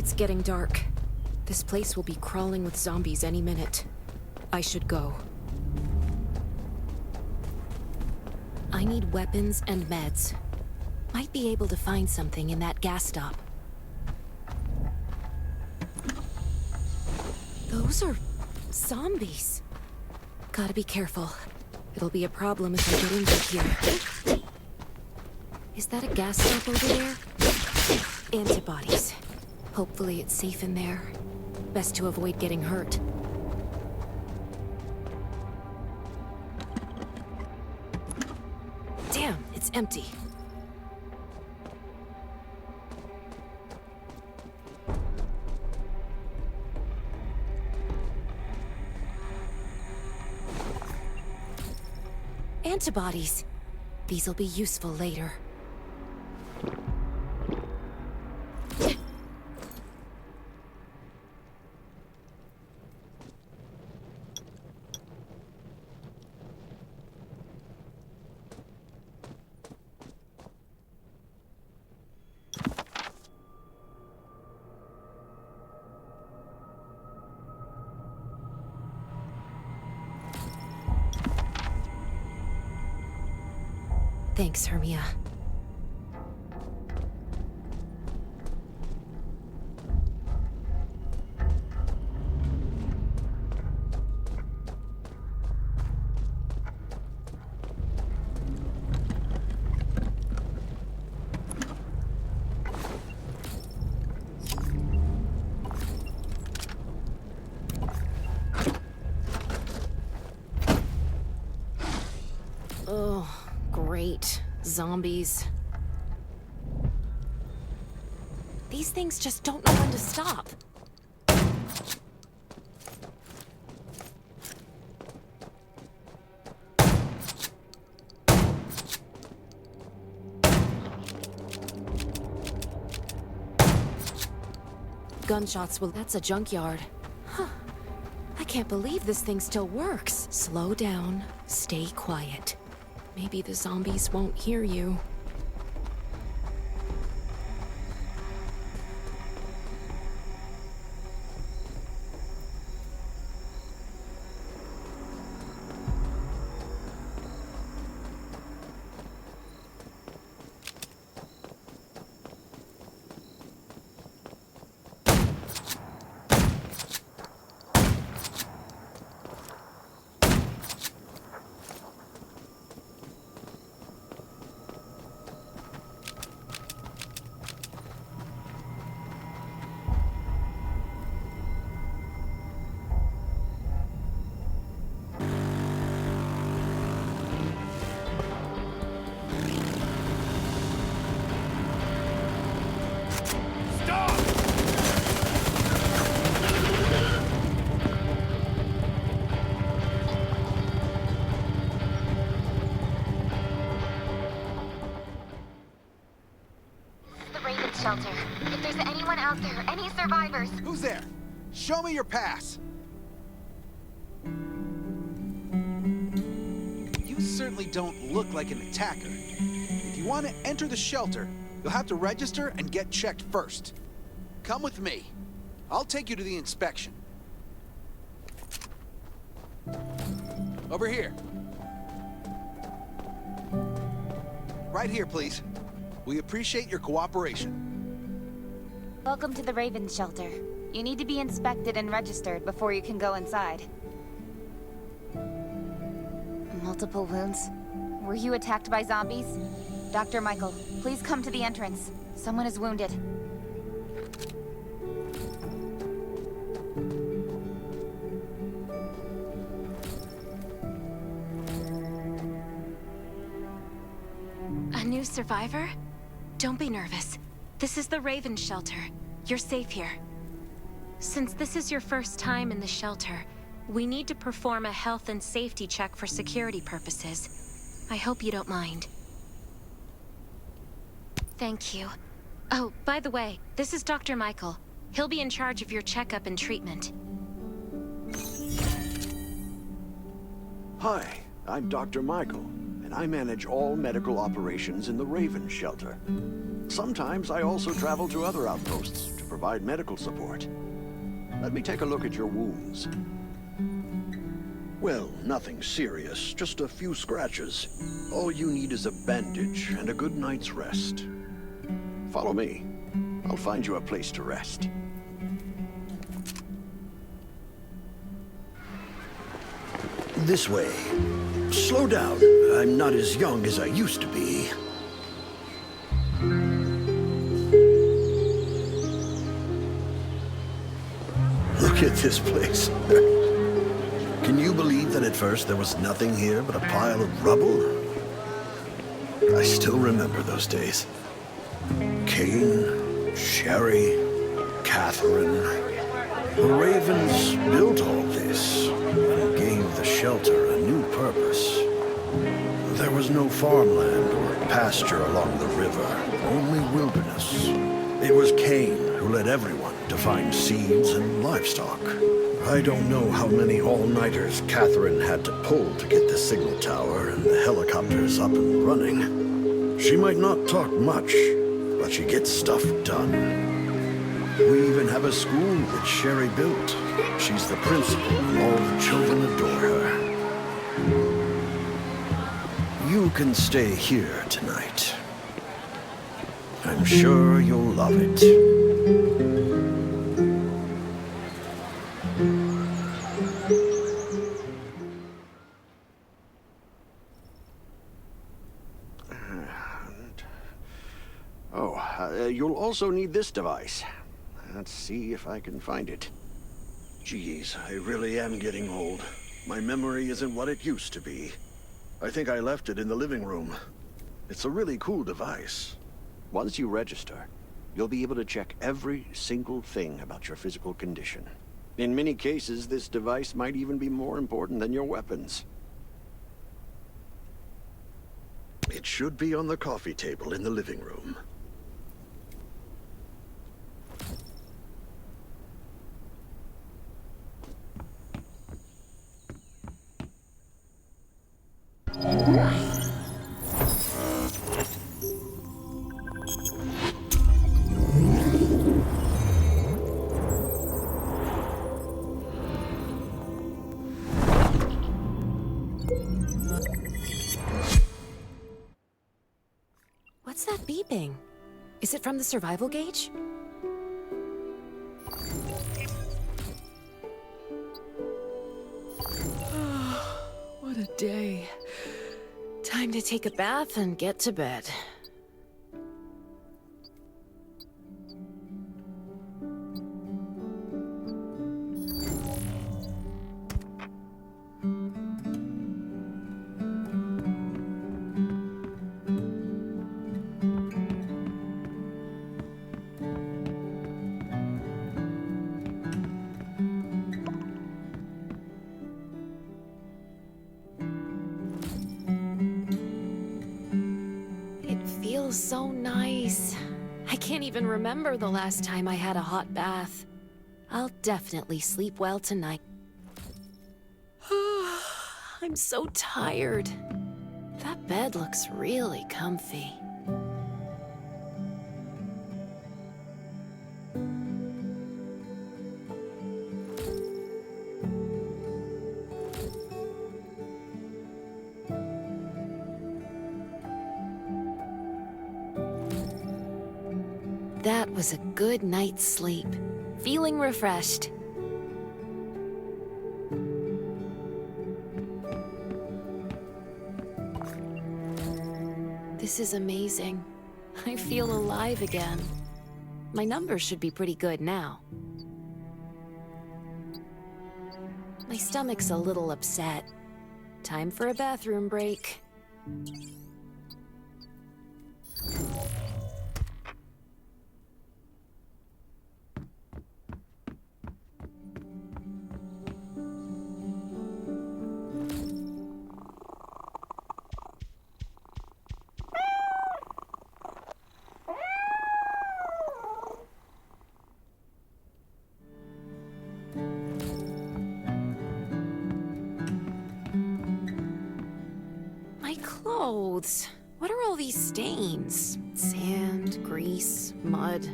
It's getting dark. This place will be crawling with zombies any minute. I should go. I need weapons and meds. Might be able to find something in that gas stop. Those are zombies. Gotta be careful. It'll be a problem if I get injured here. Is that a gas stop over there? Antibodies. Hopefully it's safe in there. Best to avoid getting hurt. Damn, it's empty. Antibodies. These'll be useful later. Thanks, Hermia. Oh, great. Zombies. These things just don't know when to stop. Gunshots will... That's a junkyard. Huh. I can't believe this thing still works. Slow down. Stay quiet. Maybe the zombies won't hear you. Shelter. If there's anyone out there, any survivors... Who's there? Show me your pass! You certainly don't look like an attacker. If you want to enter the shelter, you'll have to register and get checked first. Come with me. I'll take you to the inspection. Over here. Right here, please. We appreciate your cooperation. Welcome to the Raven Shelter. You need to be inspected and registered before you can go inside. Multiple wounds. Were you attacked by zombies? Dr. Michael, please come to the entrance. Someone is wounded. A new survivor? Don't be nervous. This is the Raven Shelter. You're safe here. Since this is your first time in the shelter, we need to perform a health and safety check for security purposes. I hope you don't mind. Thank you. Oh, by the way, this is Dr. Michael. He'll be in charge of your checkup and treatment. Hi, I'm Dr. Michael, and I manage all medical operations in the Raven Shelter. Sometimes I also travel to other outposts to provide medical support. Let me take a look at your wounds. Well, nothing serious, just a few scratches. All you need is a bandage and a good night's rest. Follow me. I'll find you a place to rest. This way. Slow down. I'm not as young as I used to be. Look at this place. Can you believe that at first there was nothing here but a pile of rubble? I still remember those days. Kane, Sherry, Catherine. The Ravens built all this and gave the shelter a new purpose. There was no farmland or pasture along the river, only wilderness. It was Kane who led everyone to find seeds and livestock. I don't know how many all-nighters Catherine had to pull to get the signal tower and the helicopters up and running. She might not talk much, but she gets stuff done. We even have a school that Sherry built. She's the principal, and all the children adore her. You can stay here tonight. I'm sure you'll love it. You'll also need this device. Let's see if I can find it. Geez, I really am getting old. My memory isn't what it used to be. I think I left it in the living room. It's a really cool device. Once you register, you'll be able to check every single thing about your physical condition. In many cases, this device might even be more important than your weapons. It should be on the coffee table in the living room. What's that beeping? Is it from the survival gauge? What a day. Time to take a bath and get to bed. So nice. I can't even remember the last time I had a hot bath. I'll definitely sleep well tonight. I'm so tired. That bed looks really comfy. That was a good night's sleep. Feeling refreshed. This is amazing. I feel alive again. My numbers should be pretty good now. My stomach's a little upset. Time for a bathroom break. Clothes. What are all these stains? Sand, grease. mud.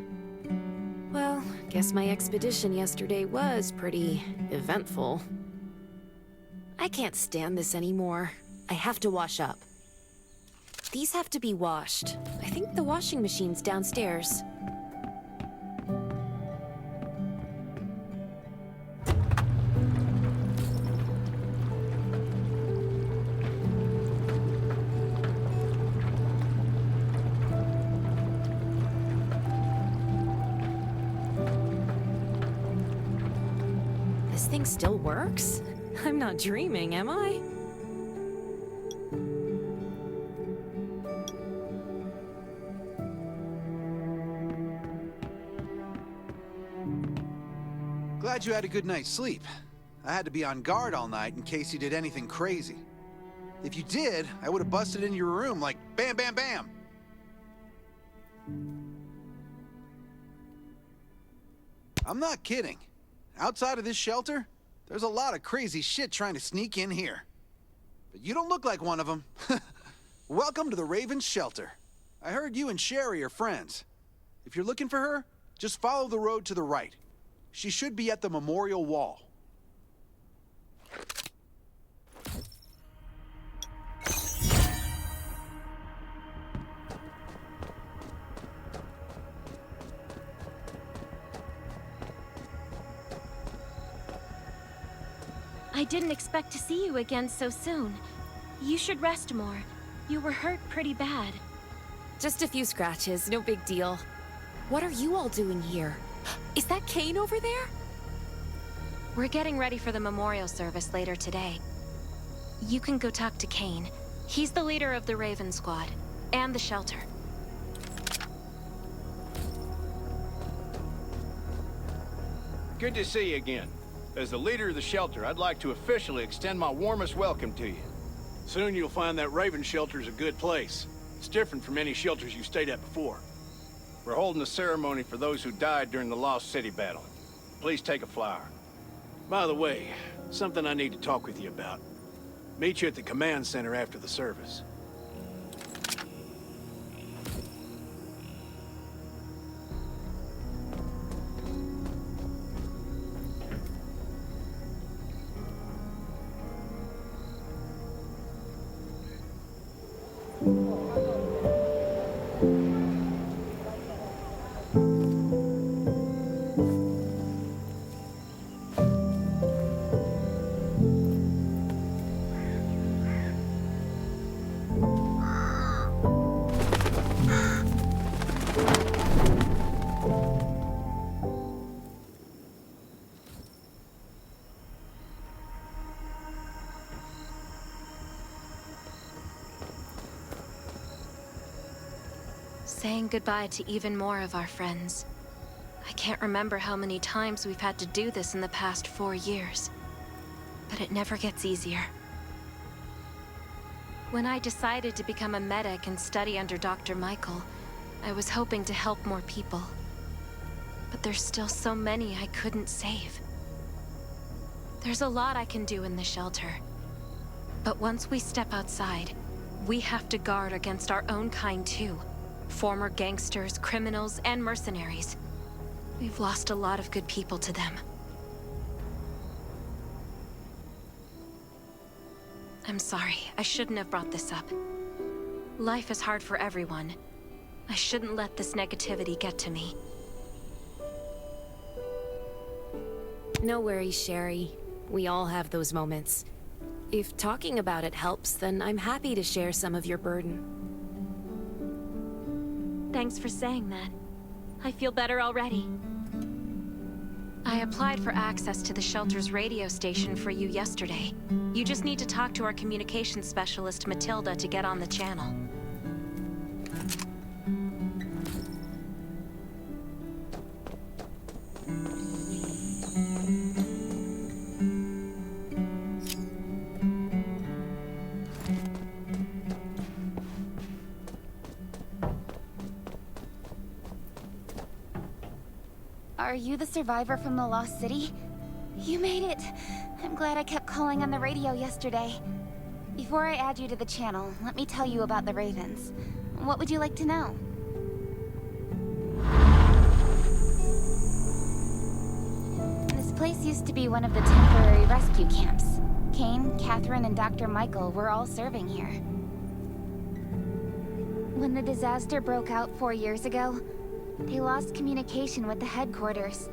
Well, guess my expedition yesterday was pretty eventful. I can't stand this anymore. I have to wash up. These have to be washed. I think the washing machine's downstairs. This thing still works? I'm not dreaming, am I? Glad you had a good night's sleep. I had to be on guard all night in case you did anything crazy. If you did, I would have busted in your room like bam, bam, bam. I'm not kidding. Outside of this shelter, there's a lot of crazy shit trying to sneak in here. But you don't look like one of them. Welcome to the Raven's shelter. I heard you and Sherry are friends. If you're looking for her, just follow the road to the right. She should be at the memorial wall. I didn't expect to see you again so soon. You should rest more. You were hurt pretty bad. Just a few scratches, no big deal. What are you all doing here? Is that Kane over there? We're getting ready for the memorial service later today. You can go talk to Kane. He's the leader of the Raven Squad, and the shelter. Good to see you again. As the leader of the shelter, I'd like to officially extend my warmest welcome to you. Soon you'll find that Raven shelter is a good place. It's different from any shelters you've stayed at before. We're holding a ceremony for those who died during the Lost City battle. Please take a flower. By the way, something I need to talk with you about. Meet you at the command center after the service. Saying goodbye to even more of our friends. I can't remember how many times we've had to do this in the past 4 years. But it never gets easier. When I decided to become a medic and study under Dr. Michael, I was hoping to help more people. But there's still so many I couldn't save. There's a lot I can do in the shelter. But once we step outside, we have to guard against our own kind too. Former gangsters, criminals, and mercenaries. We've lost a lot of good people to them. I'm sorry, I shouldn't have brought this up. Life is hard for everyone. I shouldn't let this negativity get to me. No worries, Sherry. We all have those moments. If talking about it helps, then I'm happy to share some of your burden. Thanks for saying that. I feel better already. I applied for access to the shelter's radio station for you yesterday. You just need to talk to our communications specialist, Matilda, to get on the channel. Are you the survivor from the Lost City? You made it! I'm glad I kept calling on the radio yesterday. Before I add you to the channel, let me tell you about the Ravens. What would you like to know? This place used to be one of the temporary rescue camps. Kane, Catherine, and Dr. Michael were all serving here. When the disaster broke out 4 years ago, they lost communication with the headquarters.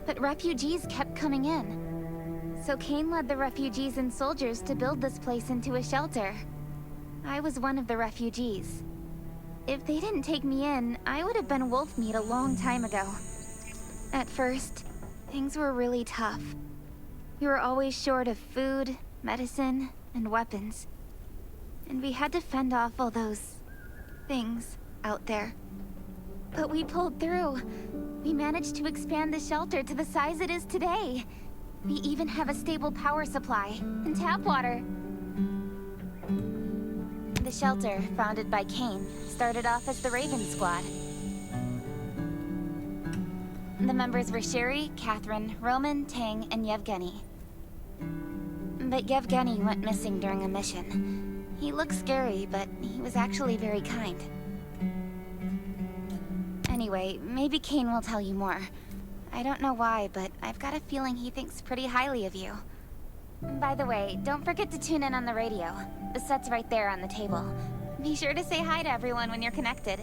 But refugees kept coming in. So Kane led the refugees and soldiers to build this place into a shelter. I was one of the refugees. If they didn't take me in, I would have been wolf meat a long time ago. At first, things were really tough. We were always short of food, medicine, and weapons. And we had to fend off all those things out there. But we pulled through. We managed to expand the shelter to the size it is today. We even have a stable power supply and tap water. The shelter, founded by Kane, started off as the Raven Squad. The members were Sherry, Catherine, Roman, Tang, and Yevgeny. But Yevgeny went missing during a mission. He looked scary, but he was actually very kind. Anyway, maybe Kane will tell you more. I don't know why, but I've got a feeling he thinks pretty highly of you. By the way, don't forget to tune in on the radio. The set's right there on the table. Be sure to say hi to everyone when you're connected.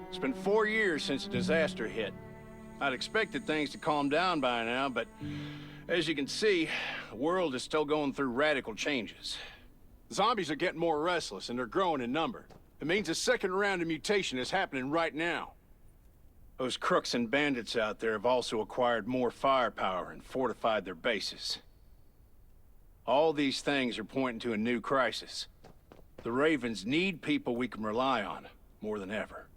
It's been 4 years since the disaster hit. I'd expected things to calm down by now, but as you can see, the world is still going through radical changes. Zombies are getting more restless, and they're growing in number. It means a second round of mutation is happening right now. Those crooks and bandits out there have also acquired more firepower and fortified their bases. All these things are pointing to a new crisis. The Ravens need people we can rely on, more than ever.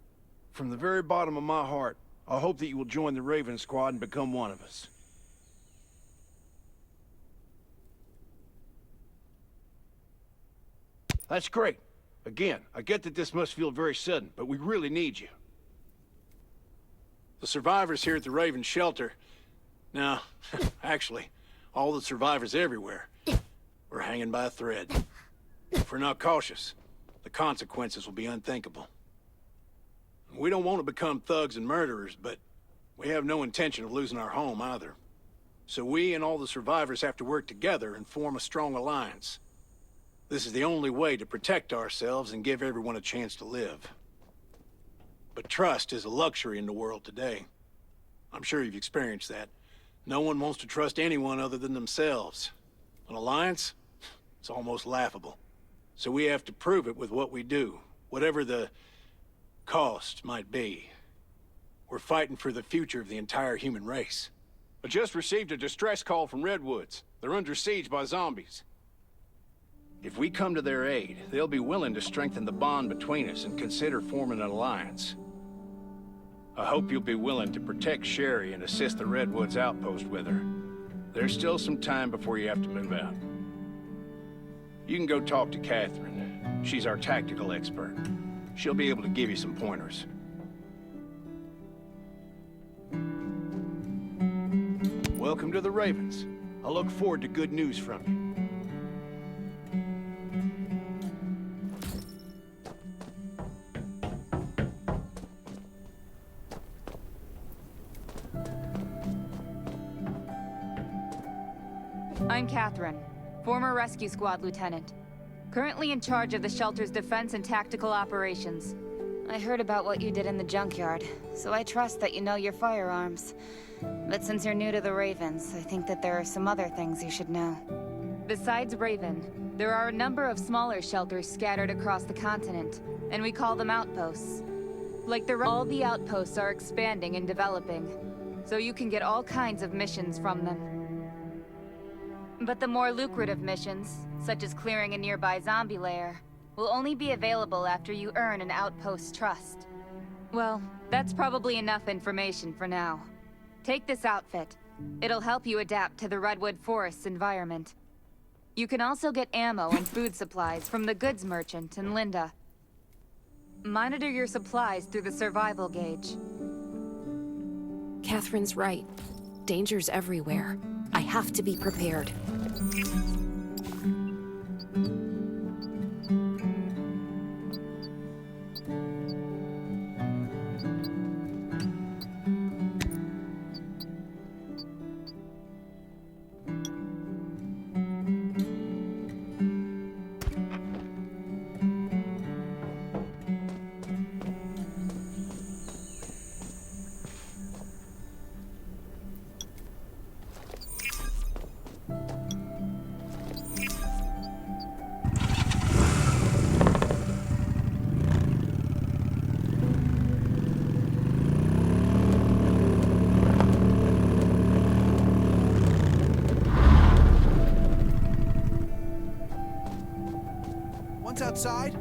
From the very bottom of my heart, I hope that you will join the Raven Squad and become one of us. That's great. Again, I get that this must feel very sudden, but we really need you. The survivors here at the Raven Shelter... No, actually, all the survivors everywhere are hanging by a thread. If we're not cautious, the consequences will be unthinkable. We don't want to become thugs and murderers, but we have no intention of losing our home either. So we and all the survivors have to work together and form a strong alliance. This is the only way to protect ourselves and give everyone a chance to live. But trust is a luxury in the world today. I'm sure you've experienced that. No one wants to trust anyone other than themselves. An alliance? It's almost laughable. So we have to prove it with what we do, whatever the cost might be. We're fighting for the future of the entire human race. I just received a distress call from Redwoods. They're under siege by zombies. If we come to their aid, they'll be willing to strengthen the bond between us and consider forming an alliance. I hope you'll be willing to protect Sherry and assist the Redwoods outpost with her. There's still some time before you have to move out. You can go talk to Catherine. She's our tactical expert. She'll be able to give you some pointers. Welcome to the Ravens. I look forward to good news from you. I'm Catherine, former Rescue Squad Lieutenant. Currently in charge of the shelter's defense and tactical operations. I heard about what you did in the junkyard, so I trust that you know your firearms. But since you're new to the Ravens, I think that there are some other things you should know. Besides Raven, there are a number of smaller shelters scattered across the continent, and we call them outposts. All the outposts are expanding and developing, so you can get all kinds of missions from them. But the more lucrative missions, such as clearing a nearby zombie lair, will only be available after you earn an outpost's trust. Well, that's probably enough information for now. Take this outfit. It'll help you adapt to the Redwood Forest's environment. You can also get ammo and food supplies from the goods merchant in Linda. Monitor your supplies through the survival gauge. Catherine's right. Danger's everywhere. I have to be prepared. Once outside,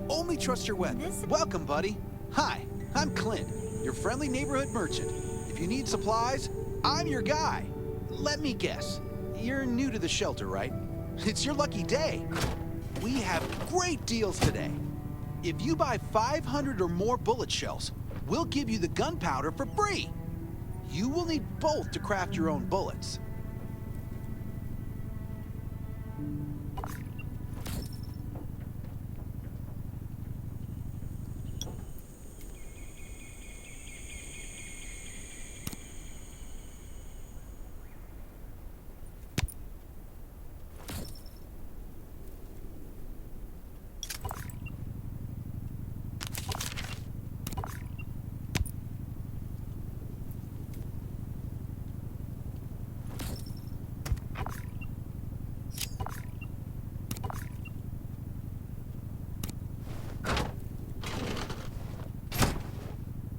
only trust your weapon. Welcome, buddy. Hi, I'm Clint, your friendly neighborhood merchant. If you need supplies, I'm your guy. Let me guess, you're new to the shelter, right? It's your lucky day. We have great deals today. If you buy 500 or more bullet shells, we'll give you the gunpowder for free. You will need both to craft your own bullets.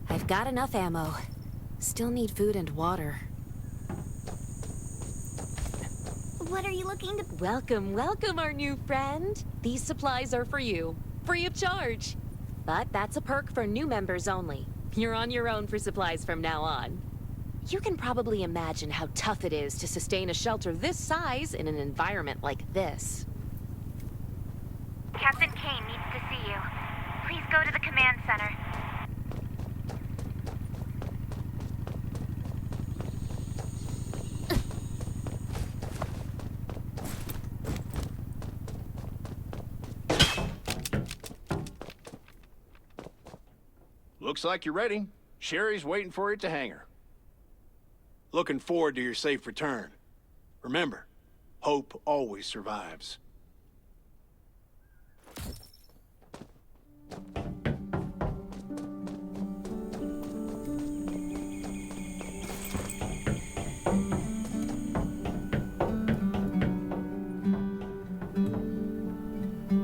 I've got enough ammo. Still need food and water. What are you looking to... Welcome, welcome, our new friend. These supplies are for you, free of charge. But that's a perk for new members only. You're on your own for supplies from now on. You can probably imagine how tough it is to sustain a shelter this size in an environment like this. Captain Kane needs to see you. Please go to the command center. Looks like you're ready. Sherry's waiting for you at the hangar. Looking forward to your safe return. Remember, hope always survives.